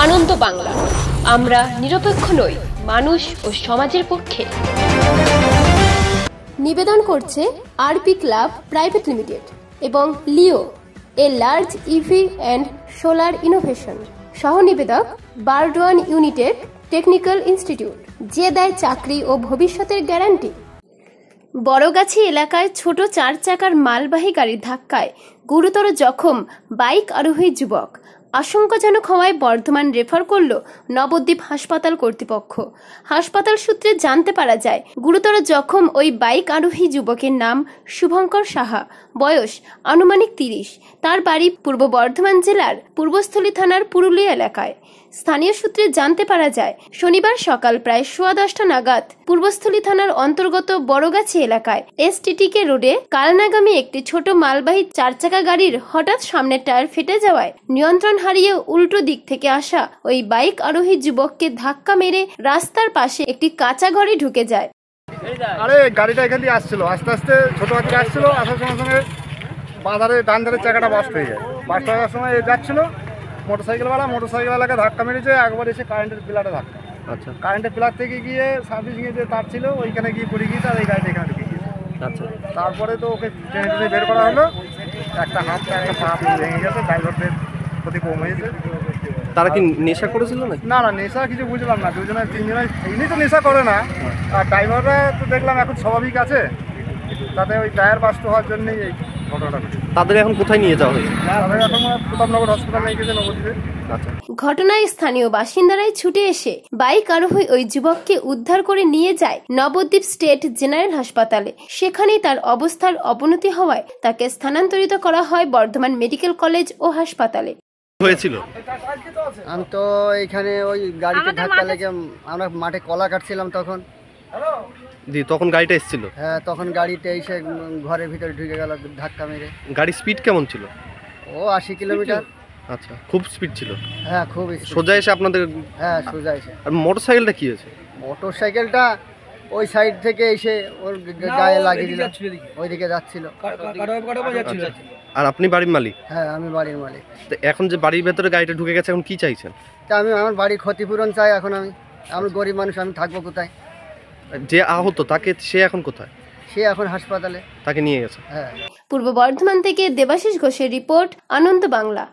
আনন্দ বাংলা, আমরা নিরপেক্ষ নই, মানুষ ও সমাজের পক্ষে। নিবেদন করছে আরপি ক্লাব প্রাইভেট লিমিটেড এবং Leo, a large EV and solar innovation. সহ নিবেদক বারডোয়ান ইউনিটেক টেকনিক্যাল ইনস্টিটিউট, যে দেয় চাকরি ও ভবিষ্যতের গ্যারান্টি। বড়গাছি এলাকায় ছোট 4 চাকার মালবাহী গাড়ির ধাক্কায় গুরুতর জখম বাইক আরোহী যুবক। আশঙ্কাজনক হওয়ায় বর্ধমান রেফার করল নবদ্বীপ হাসপাতাল কর্তৃপক্ষ। হাসপাতাল সূত্রে জানতে পারা যায়, গুরুতর জখম ওই বাইক আরোহী যুবকের নাম শুভঙ্কর সাহা, বয়স আনুমানিক 30। তার বাড়ি পূর্ব বর্ধমান জেলার পূর্বস্থলী থানার পুরুলিয়া এলাকায়। স্থানীয় সূত্রে জানতে পারা যায়, শনিবার সকাল প্রায় 10:15 নাগাদ পূর্বস্থলী থানার অন্তর্গত বড়গাছি এলাকায় এসটিটিকে রোডে কালনাগামী একটি ছোট মালবাহী 4 চাকা গাড়ির হঠাৎ সামনের টায়ার ফেটে যাওয়ায় নিয়ন্ত্রণ হারিয়ে উল্টো দিক থেকে আসা ওই বাইক আরোহী যুবককে ধাক্কা মেরে রাস্তার পাশে একটি কাঁচা ঘরে ঢুকে যায়। আরে গাড়িটা এখান দিয়ে আসছিল, আস্তে আস্তে ছোট বাচ্চা আসছিল, আসার সঙ্গে সঙ্গে বাজারে ডান ধারের চাকাটা বাস্ট হয়ে যায়। বাস্ট হওয়ার সময় যাচ্ছিল মোটরসাইকেলওয়ালাকে ধাক্কা মেরেছে, একবার এসে কারেন্টের পিলারে ধাক্কা। আচ্ছা, কারেন্টের পিলার থেকে গিয়ে সার্ভিসিংয়ে যে তার ছিল ওইখানে গিয়ে পড়ে গিয়েছে, আর এই গাড়িটা এখানে ঢুকে গিয়েছে। আচ্ছা, তারপরে তো ওকে টেনে টেনে বের করা হলো, একটা হাতটা একটা পা ভেঙে গেছে, ড্রাইভারদের ক্ষতি কম হয়েছে। তারা কি নেশা করেছিল না? না না, নেশা কিছু বুঝলাম না, দুজনে তিনজনে এমনি তো নেশা করে না, আর ড্রাইভাররা তো দেখলাম এখন স্বাভাবিক আছে, তাতে ওই টায়ার বাস্ট হওয়ার জন্যই এই ঘটনাটা ঘটেছে। তাদের এখন কোথায় নিয়ে যাওয়া হয়েছে? তাদের এখন প্রতাপনগর হসপিটালে নিয়ে গেছে, নবদ্বীপে। আচ্ছা, ঘটনায় স্থানীয় বাসিন্দারাই ছুটে এসে বাইক আরোহী ওই যুবককে উদ্ধার করে নিয়ে যায় নবদ্বীপ স্টেট জেনারেল হাসপাতালে। সেখানেই তার অবস্থার অবনতি হওয়ায় তাকে স্থানান্তরিত করা হয় বর্ধমান মেডিকেল কলেজ ও হাসপাতালে। হয়েছিল, আমি তো এইখানে ওই গাড়িতে ধাক্কা লেগে আমরা মাঠে কলা কাটছিলাম তখন গাড়িটা এসেছিল। হ্যাঁ, তখন গাড়িতে এসে ঘরের ভিতরে ঢুকে গেল ধাক্কা মেরে। গাড়ির স্পিড কেমন ছিল? ও 80 কিলোমিটার। আচ্ছা, খুব স্পিড ছিল। হ্যাঁ, খুব সোজা এসে আপনাদের? হ্যাঁ, সোজা এসে। আর মোটরসাইকেলটা কি হয়েছে? মোটরসাইকেলটা ওই সাইড থেকে এসে ওর গায়ে লাগিয়ে দিল, ওইদিকে যাচ্ছিল। আর আপনি বাড়ির মালিক? হ্যাঁ, আমি বাড়ির মালিক। তো এখন যে বাড়ির ভেতরে গাড়িটা ঢুকে গেছে, এখন কি চাইছেন? তা আমি আমার বাড়ির ক্ষতিপূরণ চাই। এখন আমি গরিব মানুষ, আমি থাকবো কোথায়? যে আহত সে এখন কোথায়? সে এখন হাসপাতালে, তাকে নিয়ে গেছে। হ্যাঁ। পূর্ব বর্ধমান থেকে দেবাশিস ঘোষের রিপোর্ট, আনন্দ বাংলা।